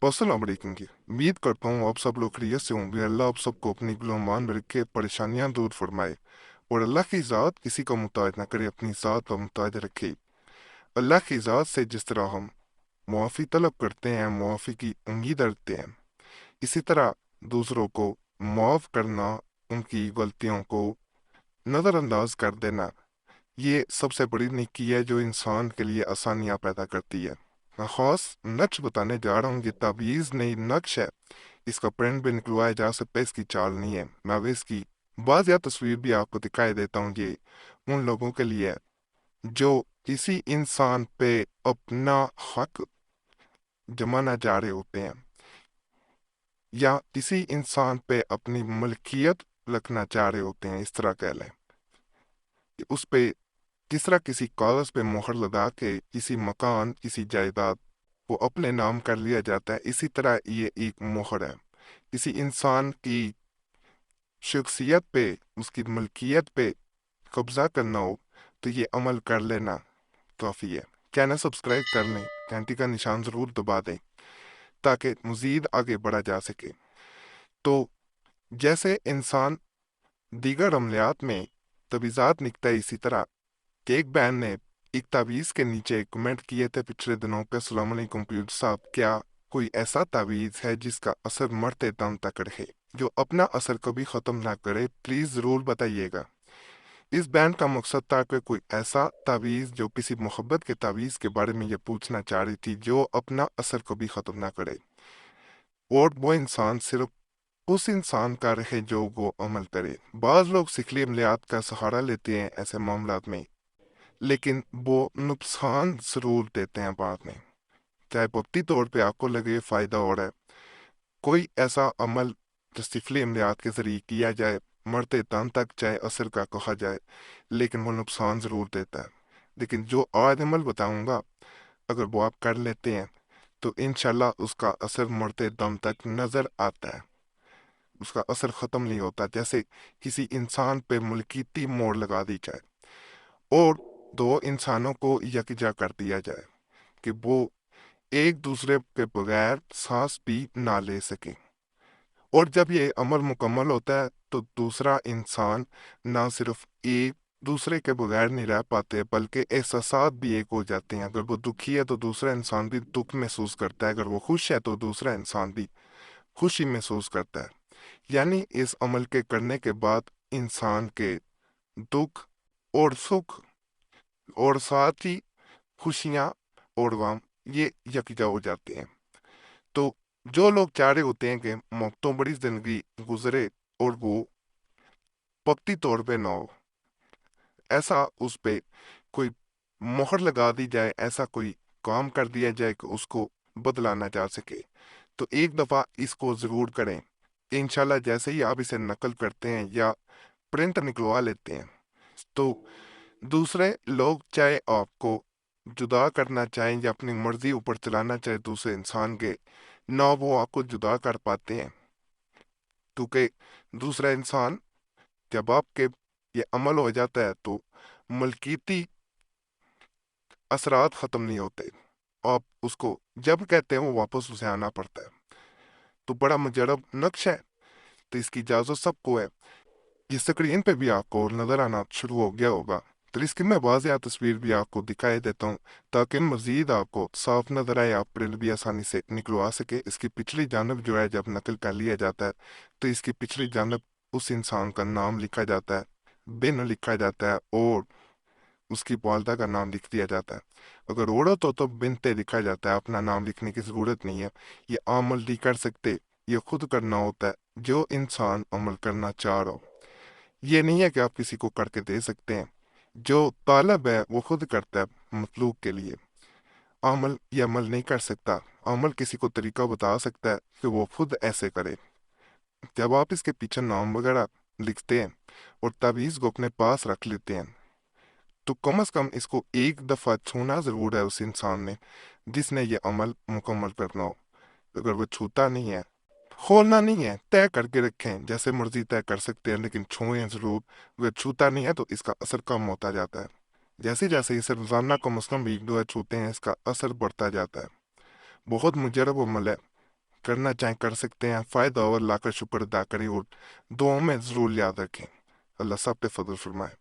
अस्सलाम वालेकुम की उम्मीद करता हूँ आप सब लोग खैरियत से होंगे। अल्लाह आप सबको अपनी गुलामान में रखे, परेशानियां दूर फरमाए और अल्लाह की ज़ात किसी का मुताज ना करे, अपनी ज़ात पर मुताज रखे। अल्लाह की ज़ात से जिस तरह हम मुआफ़ी तलब करते हैं, मुआफ़ी की उम्मीद रखते हैं, इसी तरह दूसरों को माफ़ करना, उनकी गलतियों को नज़रअंदाज कर देना, ये सबसे बड़ी नेकी है जो इंसान के लिए आसानियाँ पैदा करती है। मैं ख़ास नक्श बताने जा रहा हूँ। ये तावीज़ नहीं नक्श है, इसका प्रिंट भी निकलवाया जा सकता है, इसकी चाल नहीं है। मैं अब इसकी बाज़ या तस्वीर भी आपको दिखाई देता हूँ। ये उन लोगों के लिए है जो किसी इंसान पे अपना हक जमाना चाह रहे होते हैं या किसी इंसान पे अपनी मलकियत रखना चाह रहे होते हैं। इस तरह कह लें कि उस पे किस तरह किसी कागज़ पे मोहर लगा के किसी मकान, किसी जायदाद को अपने नाम कर लिया जाता है, इसी तरह ये एक मोहर है। किसी इंसान की शख्सियत पे, उसकी मलकियत पे कब्जा करना हो तो ये अमल कर लेना काफ़ी है। चैनल सब्सक्राइब कर लें, घंटी का निशान ज़रूर दबा दें ताकि मज़ीद आगे बढ़ा जा सके। तो जैसे इंसान दीगर अमलियात में तवीज़ात लिखता है, इसी तरह कि एक बहन ने एक तावीज़ के नीचे कमेंट किए थे पिछले दिनों पे, अस्सलाम वालेकुम कंप्यूटर साहब, क्या कोई ऐसा तावीज़ है जिसका असर मरते दम तक रहे, जो अपना असर कभी ख़त्म ना करे? प्लीज़ ज़रूर बताइएगा। इस बहन का मकसद था कि कोई ऐसा तावीज़ जो किसी मोहब्बत के तावीज़ के बारे में ये पूछना चाह रही थी, जो अपना असर कभी ख़त्म ना करे और वो इंसान सिर्फ उस इंसान का रहे जो वो अमल करे। बाज़ लोग सिखली अमलियात का सहारा लेते हैं ऐसे मामलात में, लेकिन वो नुकसान ज़रूर देते हैं बाद में। चाहे वक्ती तौर पे आपको लगे फ़ायदा हो रहा है, कोई ऐसा अमल जो सिफली अमलियात के ज़रिए किया जाए, मरते दम तक चाहे असर का कहा जाए, लेकिन वो नुकसान ज़रूर देता है। लेकिन जो आज अमल बताऊंगा, अगर वो आप कर लेते हैं तो इंशाल्लाह उसका असर मरते दम तक नज़र आता है, उसका असर ख़त्म नहीं होता। जैसे किसी इंसान पे मुल्कियती मोड़ लगा दी जाए और दो इंसानों को यकजा कर दिया जाए कि वो एक दूसरे के बगैर सांस भी ना ले सके, और जब ये अमल मुकम्मल होता है तो दूसरा इंसान ना सिर्फ एक दूसरे के बगैर नहीं रह पाते, बल्कि एहसासात भी एक हो जाते हैं। अगर वो दुखी है तो दूसरा इंसान भी दुख महसूस करता है, अगर वो खुश है तो दूसरा इंसान भी खुशी महसूस करता है। यानी इस अमल के करने के बाद इंसान के दुख और सुख और साथ ही खुशियाँ और गम ये यकजा हो जाते हैं। तो जो लोग चाह रहे होते हैं कि मोहब्बतों बड़ी जिंदगी गुजरे और वो वक्ती तौर पे ना हो, ऐसा उस पे कोई मोहर लगा दी जाए, ऐसा कोई काम कर दिया जाए कि उसको बदला ना जा सके, तो एक दफ़ा इसको ज़रूर करें। इंशाल्लाह जैसे ही आप इसे नकल करते हैं या प्रिंट निकलवा लेते हैं, तो दूसरे लोग चाहे आपको जुदा करना चाहें या अपनी मर्जी ऊपर चलाना चाहे दूसरे इंसान के, ना वो आपको जुदा कर पाते हैं, क्योंकि दूसरा इंसान जब आपके ये अमल हो जाता है तो मलकीती असरात ख़त्म नहीं होते। आप उसको जब कहते हैं वो वापस उसे आना पड़ता है। तो बड़ा मुजरब नक्श है, तो इसकी इजाज़त सबको है। ये स्क्रीन पे भी आपको नज़र आना शुरू हो गया होगा, तो इसकी मैं वाज़ेह तस्वीर भी आपको दिखाई देता हूँ ताकि मज़ीद आपको साफ नज़र आए, आप प्रिंट भी आसानी से निकलवा सके। इसकी पिछली जानब जो है, जब नकल कर लिया जाता है तो इसकी पिछली जानब उस इंसान का नाम लिखा जाता है, बिन लिखा जाता है और उसकी वालदा का नाम लिख दिया जाता है। अगर औरत हो तो बिनते लिखा जाता है, अपना नाम लिखने की ज़रूरत नहीं है। ये अमल नहीं कर सकते, ये खुद करना होता है जो इंसान अमल करना चाह रहा हो। ये नहीं है कि आप किसी को करके दे सकते हैं, जो तालब है वो खुद करता है मतलूब के लिए। अमल ये अमल नहीं कर सकता, अमल किसी को तरीका बता सकता है कि वो खुद ऐसे करे। जब आप इसके पीछे नाम वगैरह लिखते हैं और तावीज़ को अपने पास रख लेते हैं, तो कम से कम इसको एक दफ़ा छूना ज़रूर है उस इंसान ने जिसने ये अमल मुकम्मल करना हो। अगर वो छूता नहीं है, खोलना नहीं है, तय करके रखें, जैसे मर्जी तय कर सकते हैं, लेकिन छुएं ज़रूर। अगर छूता नहीं है तो इसका असर कम होता जाता है। जैसे जैसे इसे रोज़ाना कम से कम 1-2 छूते हैं, इसका असर बढ़ता जाता है। बहुत मुजरब अमल है, کرنا چاہیں کر سکتے ہیں، فائدہ اور اللہ کا شکر ادا کریں اور دعاؤں میں ضرور یاد رکھیں۔ اللہ سب پہ فضل فرمائے۔